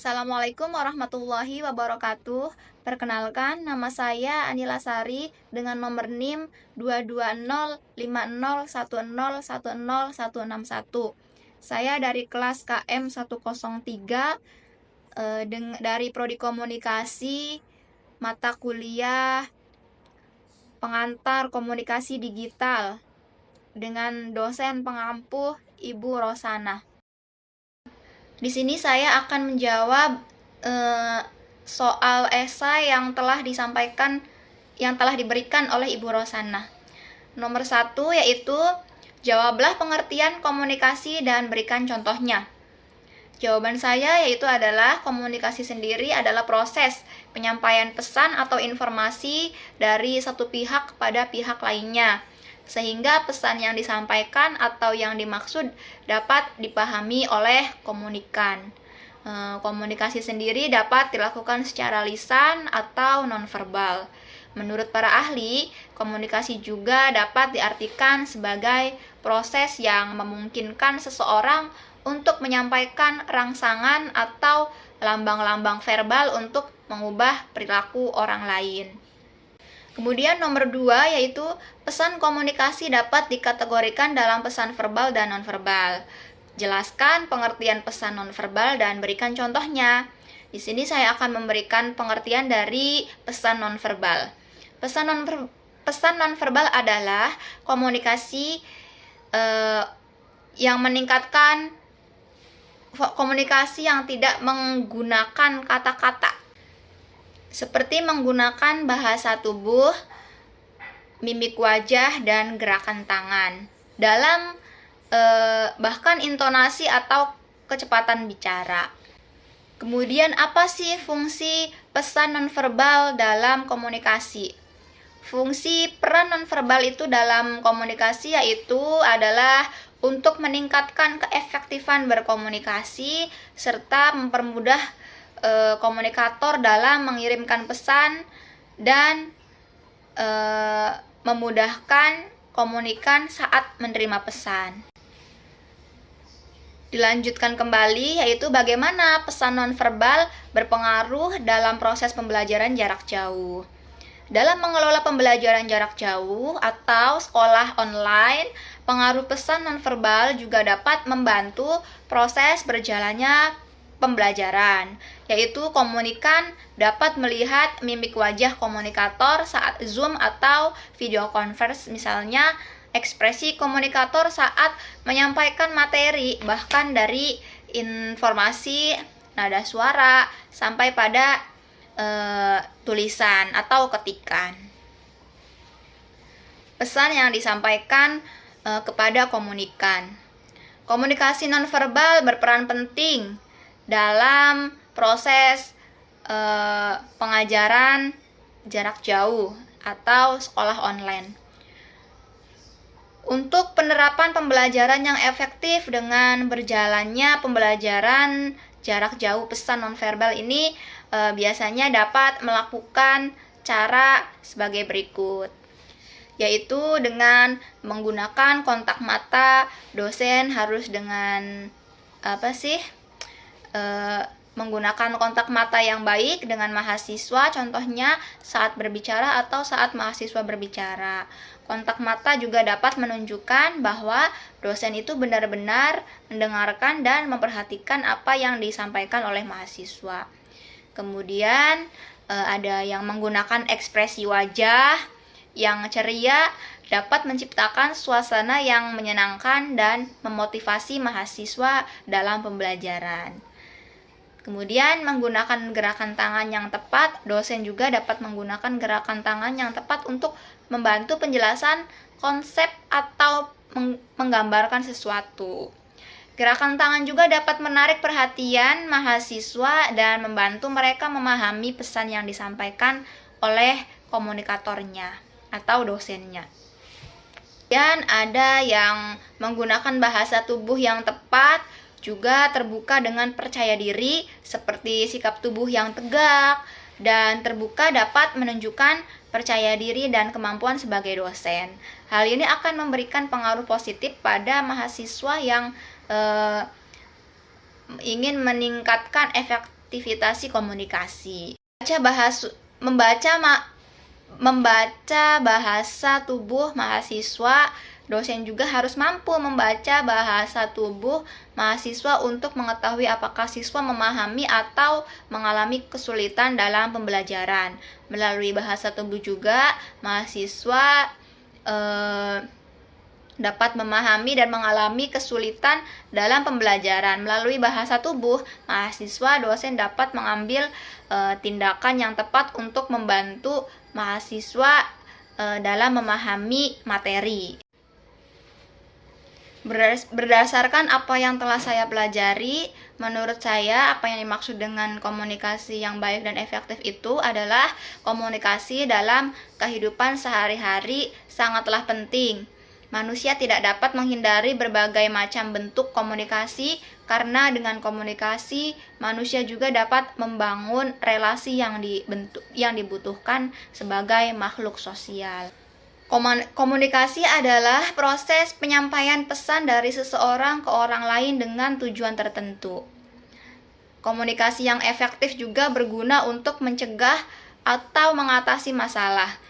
Assalamualaikum warahmatullahi wabarakatuh. Perkenalkan, nama saya Anila Sari dengan nomor NIM 22050101061. Saya dari kelas KM 103 dari Prodi Komunikasi, mata kuliah Pengantar Komunikasi Digital dengan dosen pengampu Ibu Rosana. Di sini saya akan menjawab soal esai yang telah diberikan oleh Ibu Rosana. Nomor 1 yaitu jawablah pengertian komunikasi dan berikan contohnya. Jawaban saya yaitu adalah komunikasi sendiri adalah proses penyampaian pesan atau informasi dari satu pihak kepada pihak lainnya, sehingga pesan yang disampaikan atau yang dimaksud dapat dipahami oleh komunikan. Komunikasi sendiri dapat dilakukan secara lisan atau nonverbal. Menurut para ahli, komunikasi juga dapat diartikan sebagai proses yang memungkinkan seseorang untuk menyampaikan rangsangan atau lambang-lambang verbal untuk mengubah perilaku orang lain. Kemudian nomor 2 yaitu pesan komunikasi dapat dikategorikan dalam pesan verbal dan nonverbal. Jelaskan pengertian pesan nonverbal dan berikan contohnya. Di sini saya akan memberikan pengertian dari pesan nonverbal. Pesan nonverbal adalah komunikasi yang meningkatkan komunikasi yang tidak menggunakan kata-kata, seperti menggunakan bahasa tubuh, mimik wajah, dan gerakan tangan dalam bahkan intonasi atau kecepatan bicara. Kemudian apa sih fungsi pesan nonverbal dalam komunikasi? Fungsi peran nonverbal itu dalam komunikasi yaitu adalah untuk meningkatkan keefektifan berkomunikasi serta mempermudah komunikator dalam mengirimkan pesan dan memudahkan komunikan saat menerima pesan. Dilanjutkan kembali yaitu bagaimana pesan nonverbal berpengaruh dalam proses pembelajaran jarak jauh. Dalam mengelola pembelajaran jarak jauh atau sekolah online, pengaruh pesan nonverbal juga dapat membantu proses berjalannya pembelajaran, yaitu komunikan dapat melihat mimik wajah komunikator saat Zoom atau video conference, misalnya ekspresi komunikator saat menyampaikan materi, bahkan dari informasi, nada suara, sampai pada tulisan atau ketikan. Pesan yang disampaikan kepada komunikan. Komunikasi nonverbal berperan penting dalam proses pengajaran jarak jauh atau sekolah online. Untuk penerapan pembelajaran yang efektif dengan berjalannya pembelajaran jarak jauh pesan nonverbal ini biasanya dapat melakukan cara sebagai berikut, yaitu dengan menggunakan kontak mata. Dosen harus dengan menggunakan kontak mata yang baik dengan mahasiswa, contohnya saat berbicara atau saat mahasiswa berbicara. Kontak mata juga dapat menunjukkan bahwa dosen itu benar-benar mendengarkan dan memperhatikan apa yang disampaikan oleh mahasiswa. Kemudian ada yang menggunakan ekspresi wajah yang ceria dapat menciptakan suasana yang menyenangkan dan memotivasi mahasiswa dalam pembelajaran. Kemudian menggunakan gerakan tangan yang tepat, dosen juga dapat menggunakan gerakan tangan yang tepat untuk membantu penjelasan konsep atau menggambarkan sesuatu. Gerakan tangan juga dapat menarik perhatian mahasiswa dan membantu mereka memahami pesan yang disampaikan oleh komunikatornya atau dosennya. Dan ada yang menggunakan bahasa tubuh yang tepat, juga terbuka dengan percaya diri, seperti sikap tubuh yang tegak dan terbuka dapat menunjukkan percaya diri dan kemampuan sebagai dosen. Hal ini akan memberikan pengaruh positif pada mahasiswa yang ingin meningkatkan efektivitas aktivitas komunikasi. Membaca bahasa tubuh mahasiswa, dosen juga harus mampu membaca bahasa tubuh mahasiswa untuk mengetahui apakah siswa memahami atau mengalami kesulitan dalam pembelajaran. Melalui bahasa tubuh juga mahasiswa dapat memahami dan mengalami kesulitan dalam pembelajaran. Melalui bahasa tubuh, mahasiswa dosen dapat mengambil tindakan yang tepat untuk membantu mahasiswa dalam memahami materi. Berdasarkan apa yang telah saya pelajari, menurut saya apa yang dimaksud dengan komunikasi yang baik dan efektif itu adalah komunikasi dalam kehidupan sehari-hari sangatlah penting. Manusia tidak dapat menghindari berbagai macam bentuk komunikasi karena dengan komunikasi manusia juga dapat membangun relasi yang dibutuhkan sebagai makhluk sosial. Komunikasi adalah proses penyampaian pesan dari seseorang ke orang lain dengan tujuan tertentu. Komunikasi yang efektif juga berguna untuk mencegah atau mengatasi masalah.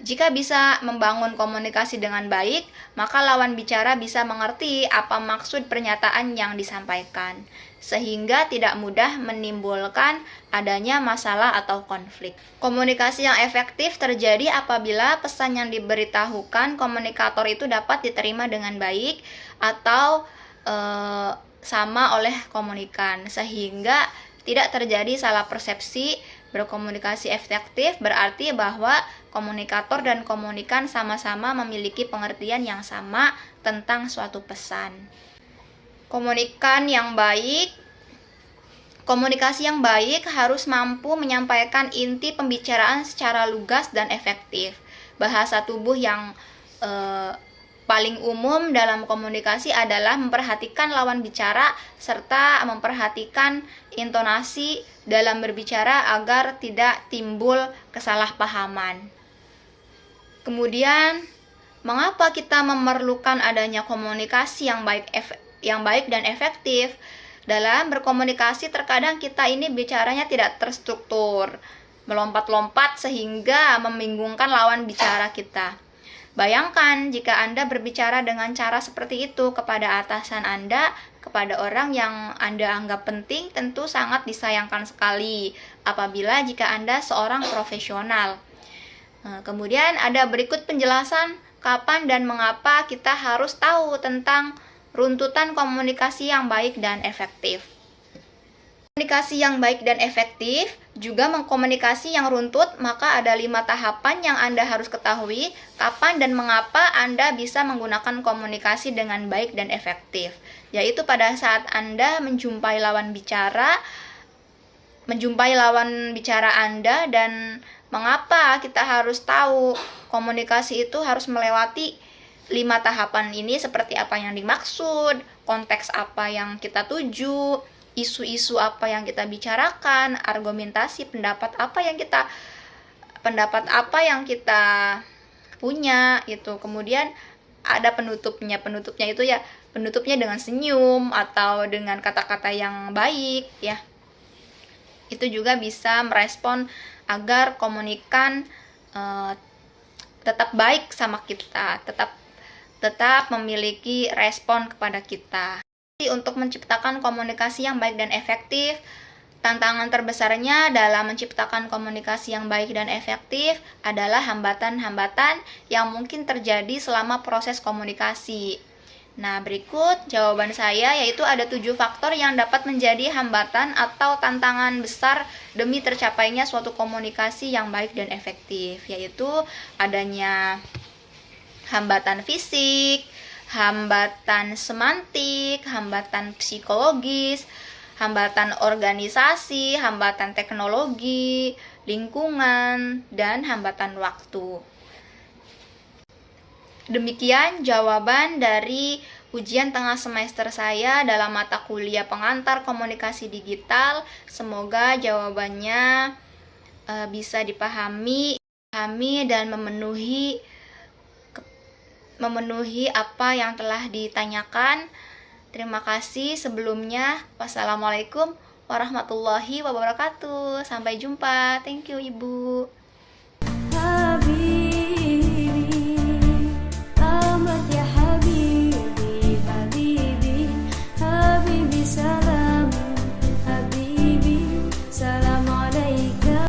Jika bisa membangun komunikasi dengan baik, maka lawan bicara bisa mengerti apa maksud pernyataan yang disampaikan, sehingga tidak mudah menimbulkan adanya masalah atau konflik. Komunikasi yang efektif terjadi apabila pesan yang diberitahukan komunikator itu dapat diterima dengan baik atau sama oleh komunikan, sehingga tidak terjadi salah persepsi. Berkomunikasi efektif berarti bahwa komunikator dan komunikan sama-sama memiliki pengertian yang sama tentang suatu pesan. Komunikasi yang baik harus mampu menyampaikan inti pembicaraan secara lugas dan efektif. Bahasa tubuh yang paling umum dalam komunikasi adalah memperhatikan lawan bicara serta memperhatikan intonasi dalam berbicara agar tidak timbul kesalahpahaman. Kemudian, mengapa kita memerlukan adanya komunikasi yang baik dan efektif? Dalam berkomunikasi terkadang kita ini bicaranya tidak terstruktur, melompat-lompat sehingga membingungkan lawan bicara kita. Bayangkan jika Anda berbicara dengan cara seperti itu kepada atasan Anda, kepada orang yang Anda anggap penting, tentu sangat disayangkan sekali apabila jika Anda seorang profesional. Kemudian ada berikut penjelasan kapan dan mengapa kita harus tahu tentang runtutan komunikasi yang baik dan efektif. Komunikasi yang baik dan efektif juga mengkomunikasi yang runtut, maka ada 5 tahapan yang Anda harus ketahui kapan dan mengapa Anda bisa menggunakan komunikasi dengan baik dan efektif. Yaitu pada saat Anda menjumpai lawan bicara Anda, dan mengapa kita harus tahu komunikasi itu harus melewati 5 tahapan ini, seperti apa yang dimaksud, konteks apa yang kita tuju, isu-isu apa yang kita bicarakan, argumentasi, pendapat apa yang kita punya itu. Kemudian ada penutupnya itu ya, penutupnya dengan senyum atau dengan kata-kata yang baik ya. Itu juga bisa merespon agar komunikan tetap baik sama kita, tetap memiliki respon kepada kita. Untuk menciptakan komunikasi yang baik dan efektif, tantangan terbesarnya dalam menciptakan komunikasi yang baik dan efektif adalah hambatan-hambatan yang mungkin terjadi selama proses komunikasi. Nah, berikut jawaban saya, yaitu ada 7 faktor yang dapat menjadi hambatan atau tantangan besar demi tercapainya suatu komunikasi yang baik dan efektif, yaitu adanya hambatan fisik, hambatan semantik, hambatan psikologis, hambatan organisasi, hambatan teknologi, lingkungan, dan hambatan waktu. Demikian jawaban dari ujian tengah semester saya dalam mata kuliah pengantar komunikasi digital. Semoga jawabannya bisa dipahami dan memenuhi apa yang telah ditanyakan. Terima kasih sebelumnya. Wassalamualaikum warahmatullahi wabarakatuh. Sampai jumpa. Thank you, Ibu.